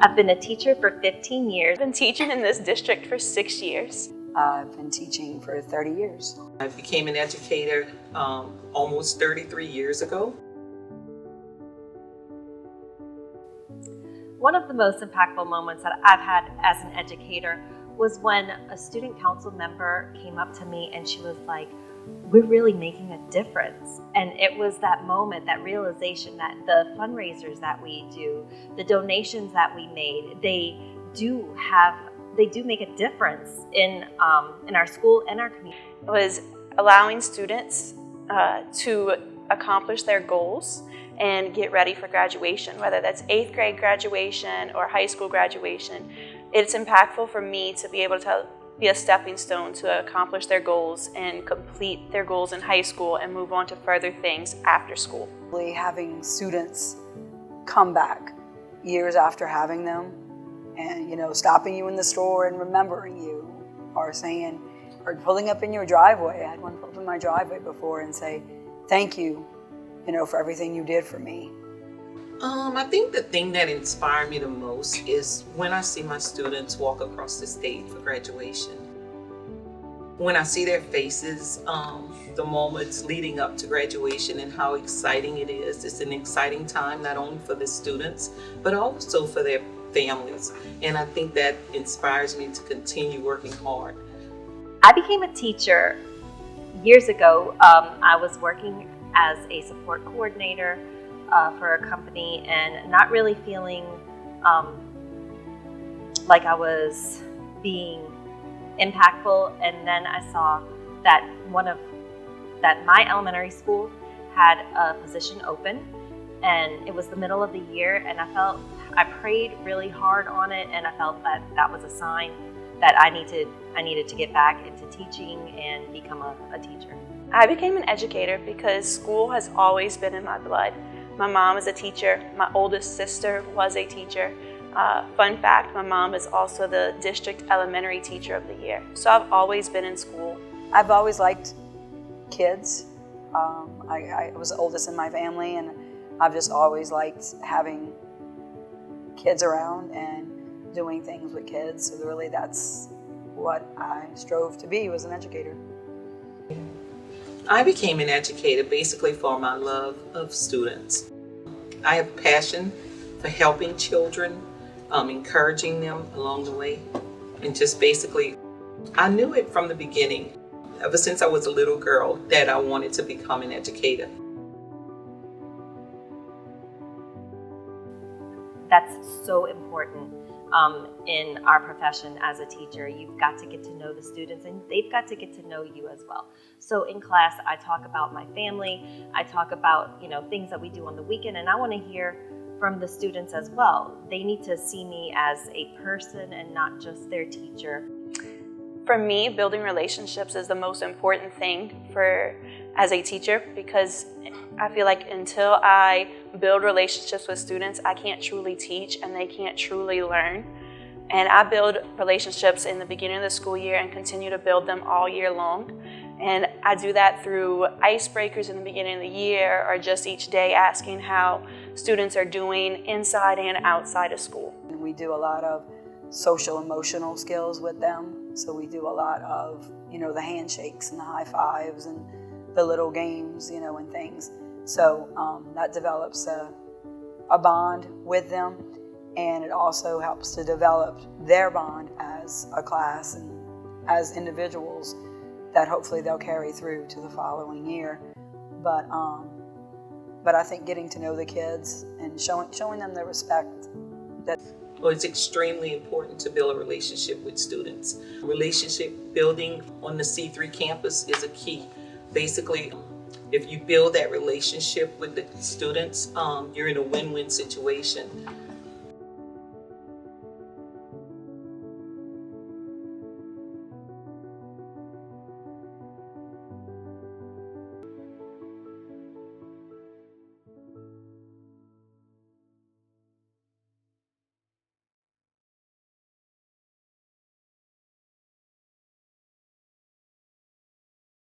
I've been a teacher for 15 years. I've been teaching in this district for 6 years. I've been teaching for 30 years. I became an educator almost 33 years ago. One of the most impactful moments that I've had as an educator was when a student council member came up to me and she was like, "We're really making a difference." And it was that moment, that realization that the fundraisers that we do, the donations that we made, they do make a difference in our school and our community. It was allowing students to accomplish their goals and get ready for graduation, whether that's 8th grade graduation or high school graduation. It's impactful for me to be able to be a stepping stone to accomplish their goals and complete their goals in high school and move on to further things after school. Having students come back years after having them and, stopping you in the store and remembering you, or pulling up in your driveway. I had one pull up in my driveway before and say, "Thank you, for everything you did for me." I think the thing that inspired me the most is when I see my students walk across the stage for graduation. When I see their faces, the moments leading up to graduation and how exciting it is. It's an exciting time not only for the students, but also for their families. And I think that inspires me to continue working hard. I became a teacher years ago. I was working as a support coordinator for a company and not really feeling like I was being impactful. And then I saw that my elementary school had a position open, and it was the middle of the year, and I prayed really hard on it, and I felt that was a sign that I needed to get back into teaching and become a teacher. I became an educator because school has always been in my blood. My mom is a teacher. My oldest sister was a teacher. Fun fact, my mom is also the district elementary teacher of the year. So I've always been in school. I've always liked kids. I was the oldest in my family, and I've just always liked having kids around and doing things with kids. So really that's what I strove to be, was an educator. I became an educator basically for my love of students. I have a passion for helping children, encouraging them along the way, and just basically, I knew it from the beginning, ever since I was a little girl, that I wanted to become an educator. That's so important in our profession as a teacher. You've got to get to know the students, and they've got to get to know you as well. So in class, I talk about my family. I talk about things that we do on the weekend, and I want to hear from the students as well. They need to see me as a person and not just their teacher. For me, building relationships is the most important thing as a teacher, because I feel like until I build relationships with students, I can't truly teach and they can't truly learn. And I build relationships in the beginning of the school year and continue to build them all year long. And I do that through icebreakers in the beginning of the year, or just each day asking how students are doing inside and outside of school. And we do a lot of social emotional skills with them. So we do a lot of, the handshakes and the high fives and the little games, and things. So that develops a bond with them, and it also helps to develop their bond as a class and as individuals that hopefully they'll carry through to the following year. But I think getting to know the kids and showing them the respect that. Well, it's extremely important to build a relationship with students. Relationship building on the C3 campus is a key. Basically, if you build that relationship with the students, you're in a win-win situation.